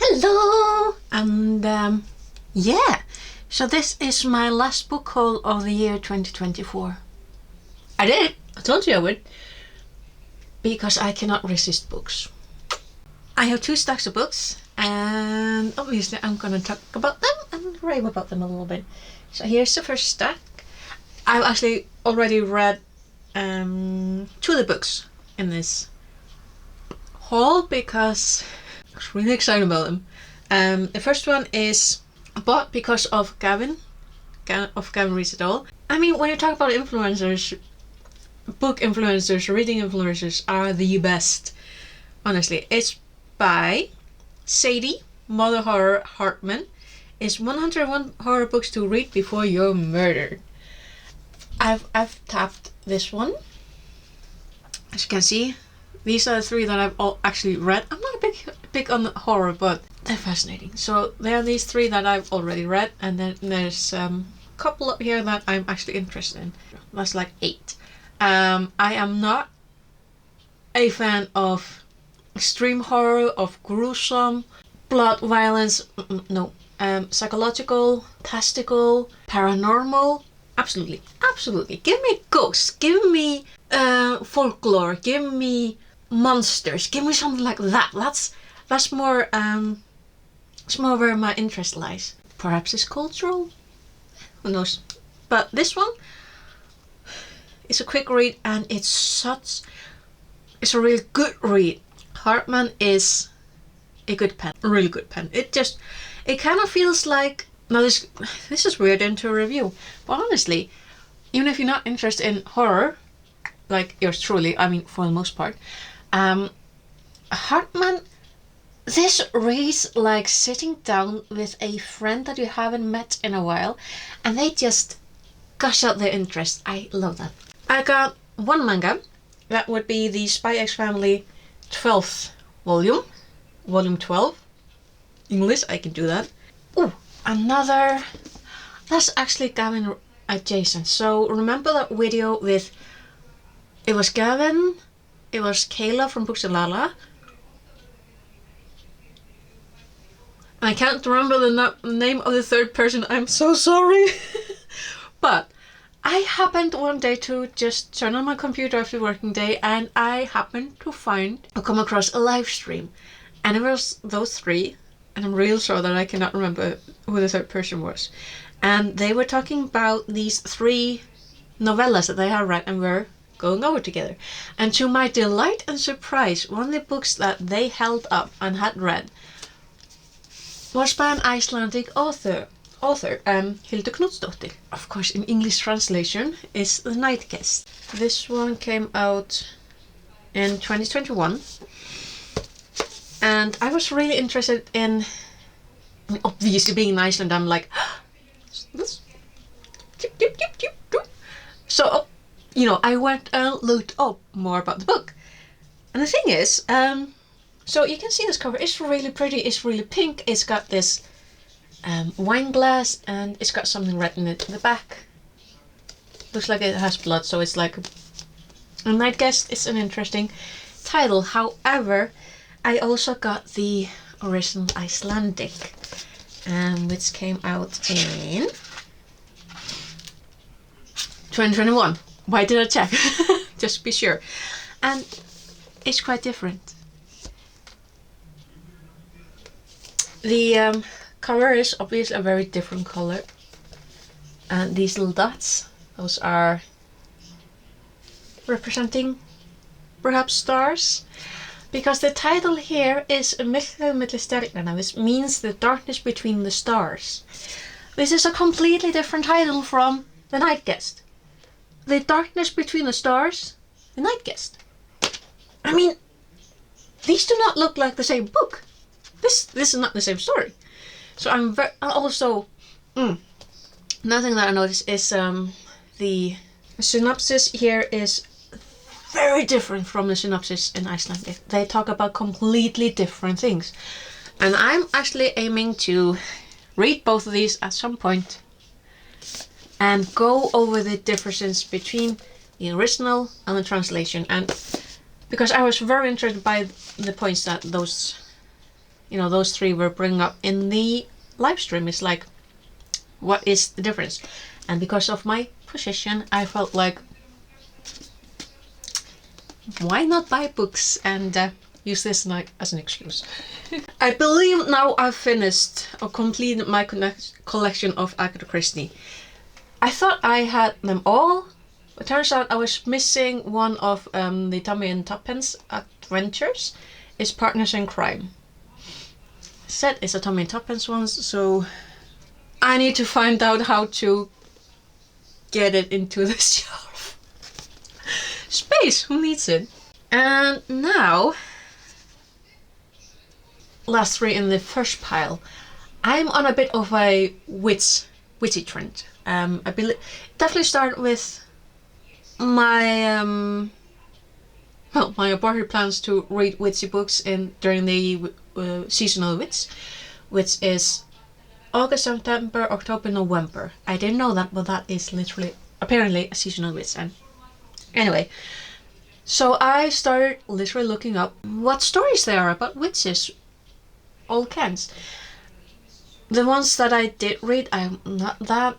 Hello! And yeah, so this is my last book haul of the year 2024. I did it! I told you I would. Because I cannot resist books. I have 2 stacks of books, and obviously I'm gonna talk about them and rave about them a little bit. So here's the first stack. I've actually already read 2 of the books in this haul because I was really excited about them. The first one is bought because of Gavin Reads It All. I mean, when you talk about influencers, book influencers, reading influencers are the best. Honestly, it's by Sadie Mother Horror Hartman. It's 101 horror books to read before you're murdered. I've tapped this one. As you can see, these are the 3 that I've all actually read. I'm not big on horror, but they're fascinating. So there are these 3 that I've already read, and then there's a couple up here that I'm actually interested in. That's like 8. I am not a fan of extreme horror, of gruesome, blood, violence, no. Psychological, fantastical, paranormal, absolutely. Give me ghosts, give me folklore, give me monsters, give me something like that. That's more it's more where my interest lies. Perhaps it's cultural, who knows. But this one, it's a quick read, and it's a really good read. Hartman is a good pen, a really good pen. It kind of feels like, now this is weird into a review, but honestly, even if you're not interested in horror, like yours truly, I mean for the most part, Hartman, this reads like sitting down with a friend that you haven't met in a while, and they just gush out their interest. I love that. I got 1 manga. That would be the Spy X Family 12th volume. Volume 12. English, I can do that. Oh, another. That's actually Gavin adjacent. So remember that video with, it was Gavin, it was Kayla from Books and Lala. I can't remember the name of the 3rd person, I'm so sorry. But I happened one day to just turn on my computer after working day, and I happened to come across a live stream. And it was those 3, and I'm real sure that I cannot remember who the 3rd person was. And they were talking about these 3 novellas that they had read and were going over together. And to my delight and surprise, one of the books that they held up and had read was by an Icelandic author, Hildur Knútsdóttir. Of course, in English translation is The Night Guest. This one came out in 2021. And I was really interested in, I mean, obviously being in Iceland, I'm like, this. So, I went and looked up more about the book. And the thing is, so you can see this cover, it's really pretty, it's really pink, it's got this wine glass, and it's got something written in the back. Looks like it has blood, so it's like a night guest. It's an interesting title. However, I also got the original Icelandic, which came out in 2021. Why did I check? Just to be sure. And it's quite different. The cover is obviously a very different color. And these little dots, those are representing perhaps stars. Because the title here is Myrkrið milli stjarnanna, which means the darkness between the stars. This is a completely different title from The Night Guest. The darkness between the stars, The Night Guest. I mean, these do not look like the same book. This is not the same story. So I'm very, also, another thing that I noticed is the synopsis here is very different from the synopsis in Icelandic. They talk about completely different things. And I'm actually aiming to read both of these at some point and go over the differences between the original and the translation. And because I was very interested by the points that those you know, those three were bringing up in the live stream. It's like, what is the difference? And because of my position, I felt like, why not buy books and use this like as an excuse? I believe now I've finished or completed my collection of Agatha Christie. I thought I had them all. It turns out I was missing one of the Tommy and Tuppence adventures. It's Partners in Crime. Said it's a Tommy and Tuppence one, so I need to find out how to get it into the shelf. Space, who needs it? And now, last three in the first pile. I'm on a bit of a witchy trend. I believe definitely start with my my aborted plans to read witchy books during the seasonal witch, which is August, September, October, November. I didn't know that, but that is literally apparently a seasonal witch. And anyway, so I started literally looking up what stories there are about witches, all kinds. The ones that I did read, I'm not that.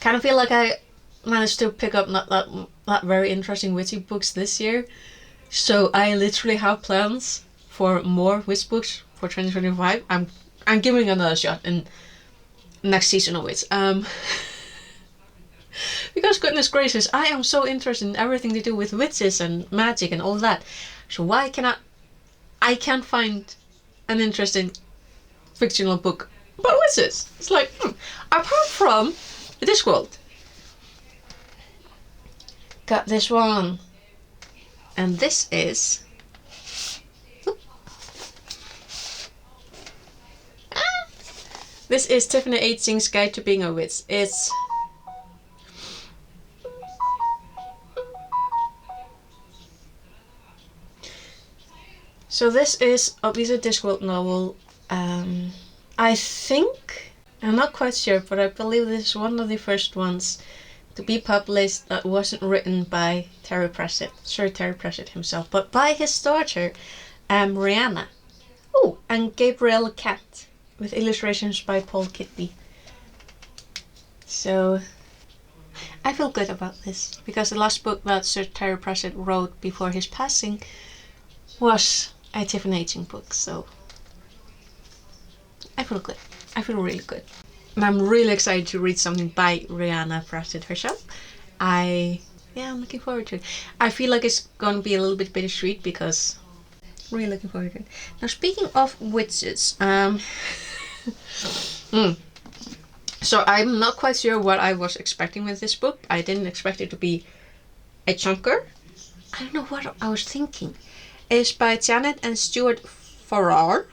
Kind of feel like I managed to pick up not that very interesting witchy books this year. So I literally have plans for more witch books for 2025. I'm giving another shot in next season of witch. Because goodness gracious, I am so interested in everything to do with witches and magic and all that. So why cannot I can't find an interesting fictional book about witches? It's like, apart from Discworld. Got this one. And this is... This is Tiffany Aching's Guide to Being a Witch. It's... So this is obviously a Discworld novel. I think, I'm not quite sure, but I believe this is one of the first ones to be published that wasn't written by Terry Pratchett, Sir Terry Pratchett himself, but by his daughter, Rihanna. Oh, and Gabrielle Cat, with illustrations by Paul Kitby. So, I feel good about this, because the last book that Sir Terry Pratchett wrote before his passing was a Tiffany Aching book, so I feel good. I feel really good. And I'm really excited to read something by Rihanna Pratchett herself. I'm looking forward to it. I feel like it's gonna be a little bit bittersweet because really looking forward to it. Now speaking of witches, so I'm not quite sure what I was expecting with this book. I didn't expect it to be a chunker. I don't know what I was thinking. It's by Janet and Stuart Farrar.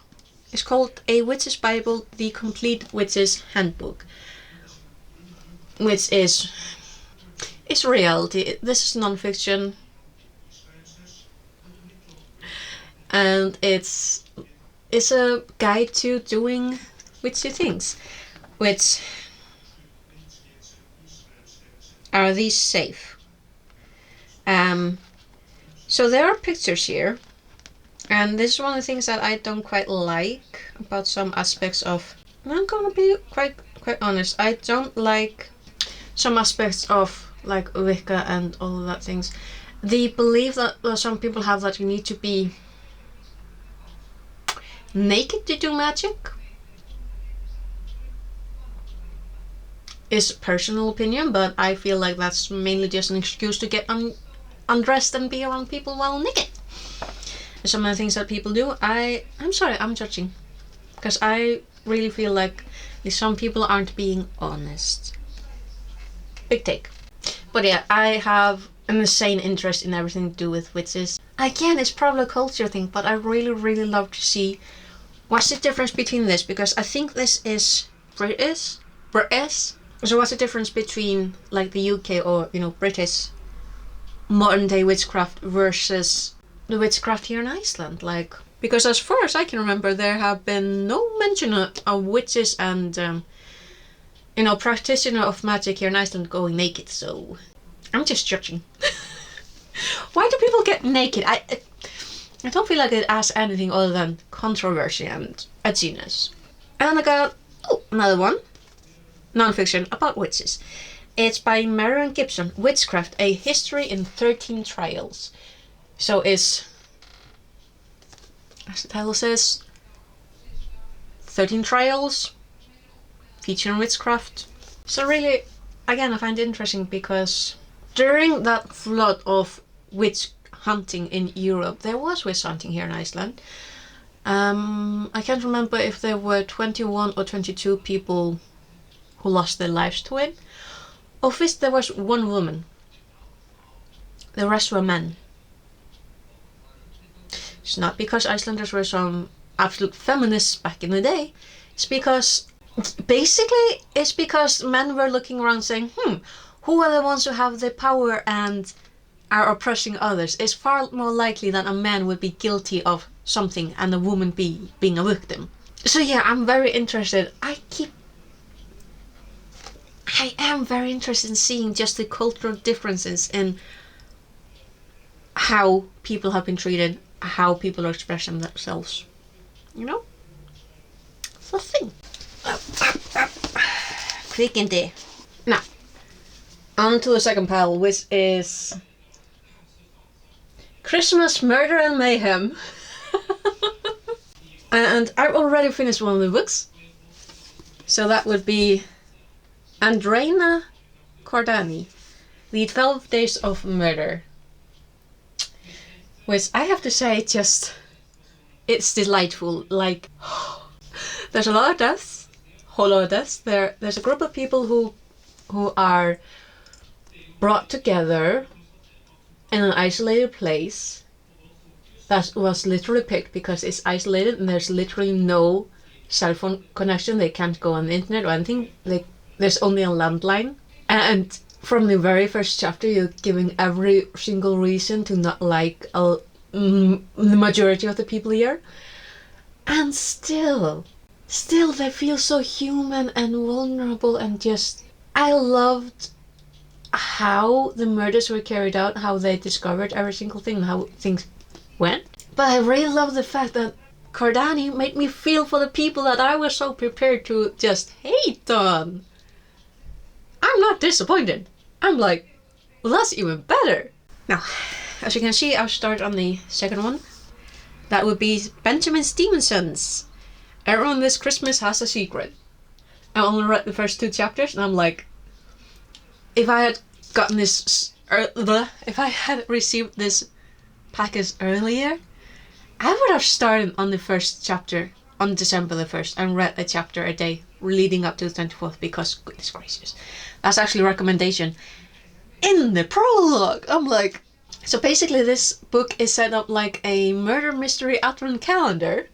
It's called A Witch's Bible, The Complete Witch's Handbook, which is reality. This is non-fiction, and it's a guide to doing witchy things. Which are these safe? So there are pictures here. And this is one of the things that I don't quite like about some aspects of... I'm gonna be quite honest. I don't like some aspects of like Wicca and all of that things. The belief that some people have that you need to be naked to do magic is personal opinion, but I feel like that's mainly just an excuse to get undressed and be around people while naked. Some of the things that people do, I'm sorry, I'm judging, because I really feel like some people aren't being honest. Big take. But yeah, I have an insane interest in everything to do with witches. Again, it's probably a culture thing, but I really love to see what's the difference between this, because I think this is British. So what's the difference between like the UK or British modern day witchcraft versus the witchcraft here in Iceland? Like, because as far as I can remember, there have been no mention of witches and practitioner of magic here in Iceland going naked. So I'm just judging. Why do people get naked? I don't feel like it adds anything other than controversy and edginess. And I got another one, non-fiction about witches. It's by Marion Gibson, Witchcraft, A History in 13 Trials. So it's, as the title says, 13 trials featuring witchcraft. So really, again, I find it interesting because during that flood of witch hunting in Europe, there was witch hunting here in Iceland. I can't remember if there were 21 or 22 people who lost their lives to it. Of which there was one woman. The rest were men. It's not because Icelanders were some absolute feminists back in the day. It's because, basically, it's because men were looking around saying, who are the ones who have the power and are oppressing others? It's far more likely that a man would be guilty of something and a woman being a victim. So yeah, I'm very interested. I am very interested in seeing just the cultural differences in how people have been treated, how people are expressing themselves. You know? It's a thing. Kvikindi. Now, on to the second pile, which is Christmas Murder and Mayhem. And I've already finished one of the books. So that would be Andreina Cordani, The 12 Days of Murder. Which I have to say, it's delightful. Like, there's a lot of deaths, whole lot of deaths. There's a group of people who are brought together in an isolated place that was literally picked because it's isolated and there's literally no cell phone connection. They can't go on the internet or anything. There's only a landline. And from the very first chapter, you're giving every single reason to not like the majority of the people here. And still they feel so human and vulnerable, and just, I loved how the murders were carried out, how they discovered every single thing, and how things went. But I really love the fact that Cordani made me feel for the people that I was so prepared to just hate on. I'm not disappointed. I'm like, well, that's even better. Now, as you can see, I'll start on the second one. That would be Benjamin Stevenson's Everyone This Christmas Has a Secret. I only read the first 2 chapters and I'm like, if I had gotten this, if I had received this package earlier, I would have started on the first chapter on December the 1st and read a chapter a day leading up to the 24th, because goodness gracious, that's actually a recommendation in the prologue. I'm like, so basically this book is set up like a murder mystery advent calendar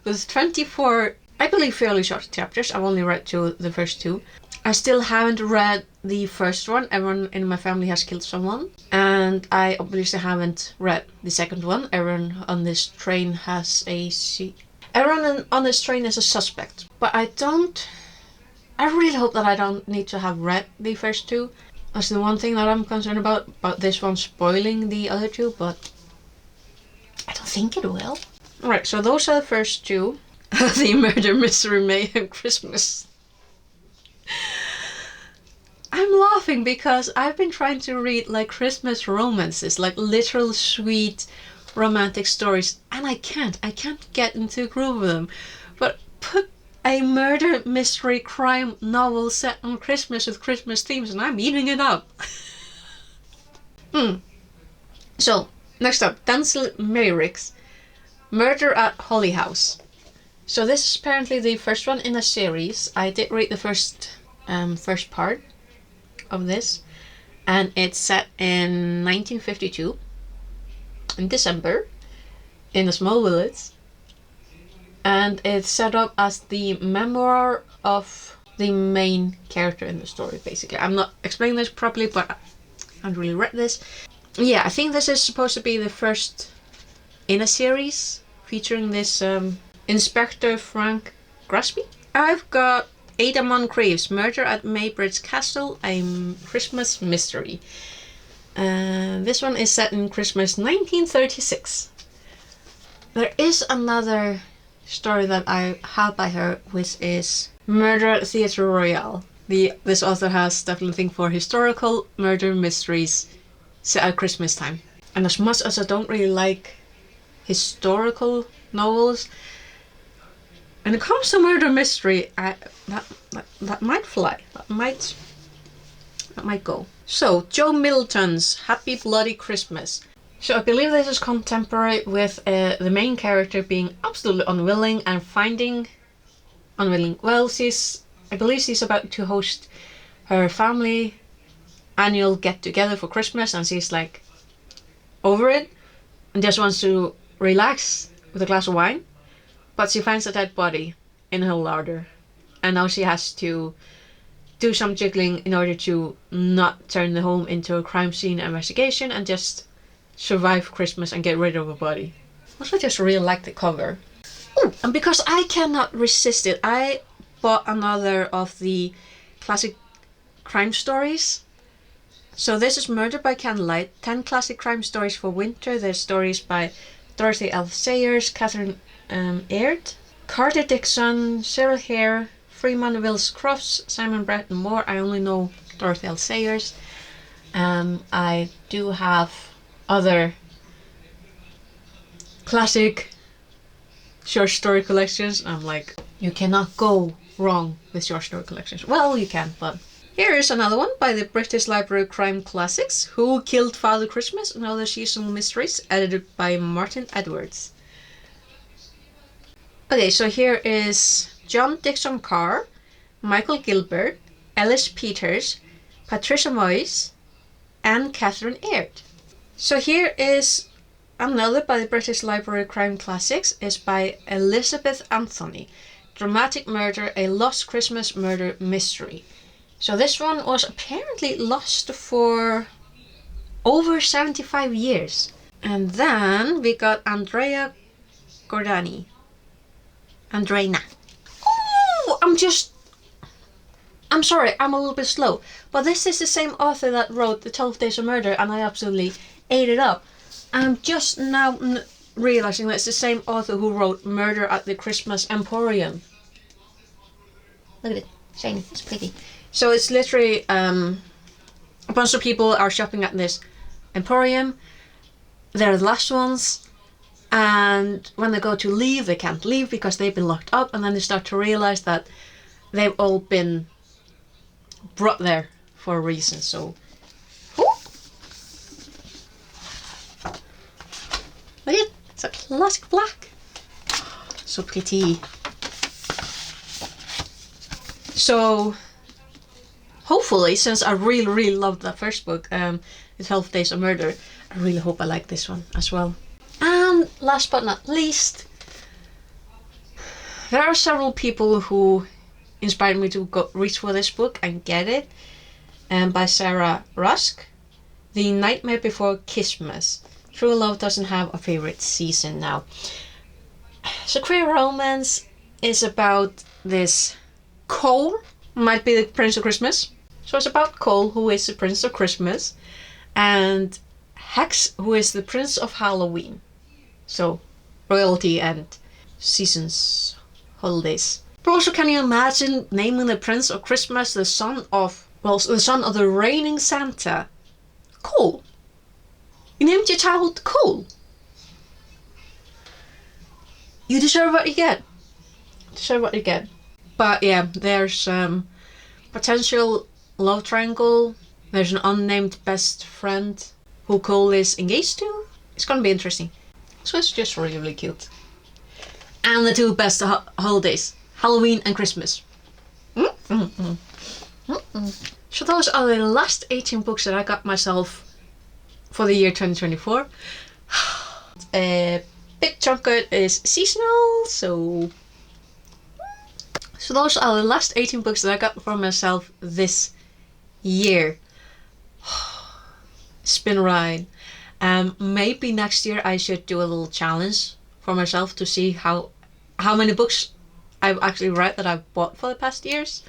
with 24, I believe, fairly short chapters. I've only read the first 2. I still haven't read the first one. Everyone in my family has killed someone. And I obviously haven't read the second one. Everyone on this train Everyone on this train is a suspect. But I really hope that I don't need to have read the first 2. That's the one thing that I'm concerned about this one spoiling the other 2, but I don't think it will. Alright, so those are the first 2. The Murder, Mystery, Mayhem, Christmas. I'm laughing because I've been trying to read like Christmas romances, like literal sweet romantic stories, and I can't get into a groove of them. But put a murder mystery crime novel set on Christmas with Christmas themes and I'm eating it up. So, next up, Denzel Meyrick's Murder at Holly House. So this is apparently the first one in a series. I did read the first part of this, and it's set in 1952 in December in a small village, and it's set up as the memoir of the main character in the story. Basically, I'm not explaining this properly, but I haven't really read this. Yeah, I think this is supposed to be the first in a series featuring this Inspector Frank Grasby. I've got Ada Moncrief's Murder at Maybridge Castle, a Christmas mystery. This one is set in Christmas 1936. There is another story that I have by her, which is Murder at Theatre Royale. This author has definitely a thing for historical murder mysteries set at Christmas time. And as much as I don't really like historical novels, when it comes to murder mystery, that might fly. That might go. So, Joe Middleton's Happy Bloody Christmas. So I believe this is contemporary with the main character being absolutely unwilling and finding unwilling. Well, I believe she's about to host her family annual get together for Christmas, and she's like over it and just wants to relax with a glass of wine. But she finds a dead body in her larder, and now she has to do some jiggling in order to not turn the home into a crime scene investigation and just survive Christmas and get rid of a body. Also, just really like the cover. Oh, and because I cannot resist it, I bought another of the classic crime stories. So this is Murder by Candlelight, 10 classic crime stories for winter. There's stories by Dorothy L. Sayers, Catherine Aird, Carter Dixon, Cyril Hare, Freeman Wills Crofts, Simon Bretton Moore. I only know Dorothy L. Sayers. I do have other classic short story collections. I'm like, you cannot go wrong with short story collections. Well, you can, but here is another one by the British Library Crime Classics, Who Killed Father Christmas and Other Seasonal Mysteries, edited by Martin Edwards. Okay, so here is John Dixon Carr, Michael Gilbert, Ellis Peters, Patricia Moyes, and Catherine Aird. So here is another by the British Library Crime Classics. Is by Elizabeth Anthony, Dramatic Murder, A Lost Christmas Murder Mystery. So this one was apparently lost for over 75 years. And then we got Andrea Gordani. Andreina. Oh, I'm sorry, I'm a little bit slow. But this is the same author that wrote The 12 Days of Murder, and I absolutely ate it up. I'm just now realizing that it's the same author who wrote Murder at the Christmas Emporium. Look at it, shiny, it's pretty. So it's literally a bunch of people are shopping at this emporium. They're the last ones, and when they go to leave, they can't leave because they've been locked up, and then they start to realize that they've all been brought there for a reason. So look at it, it's a classic black. So pretty. So hopefully, since I really loved that first book, The 12 Days of Murder, I really hope I like this one as well. And last but not least, there are several people who inspired me to go reach for this book and get it. By Sarah Rusk, The Nightmare Before Christmas. True Love Doesn't Have a Favorite Season Now. So queer romance is about this Cole, might be the Prince of Christmas. So it's about Cole, who is the Prince of Christmas, and Hex, who is the Prince of Halloween. So royalty and seasons, holidays. But also, can you imagine naming the Prince of Christmas the son of the reigning Santa, Cole? You named your child Cole. You deserve what you get. But yeah, there's potential love triangle. There's an unnamed best friend who Cole is engaged to. It's gonna be interesting. So it's just really cute. And the two best holidays, Halloween and Christmas. So those are the last 18 books that I got myself for the year 2024. A big chunk of it is seasonal, so those are the last 18 books that I got for myself this year. It's been a ride. Maybe next year I should do a little challenge for myself to see how many books I've actually read that I've bought for the past years.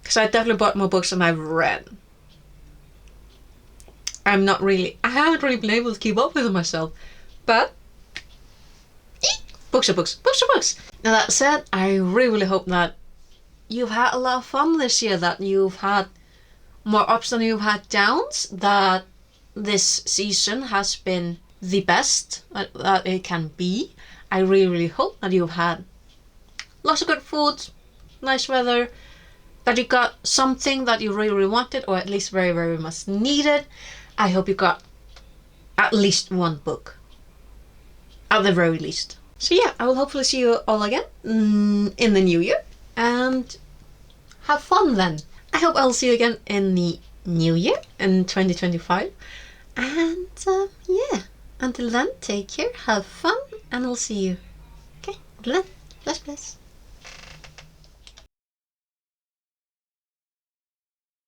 Because I definitely bought more books than I've read. I haven't really been able to keep up with it myself. But Books are books. Books are books. Now that said, I really hope that you've had a lot of fun this year, that you've had more ups than you've had downs, that this season has been the best that it can be. I really hope that you've had lots of good food, nice weather, that you got something that you really wanted, or at least very, very much needed. I hope you got at least one book, at the very least. So yeah, I will hopefully see you all again in the new year, and have fun then. I hope I'll see you again in the new year, in 2025. And yeah, until then, take care, have fun, and I'll see you. Okay, until then, bless, bless.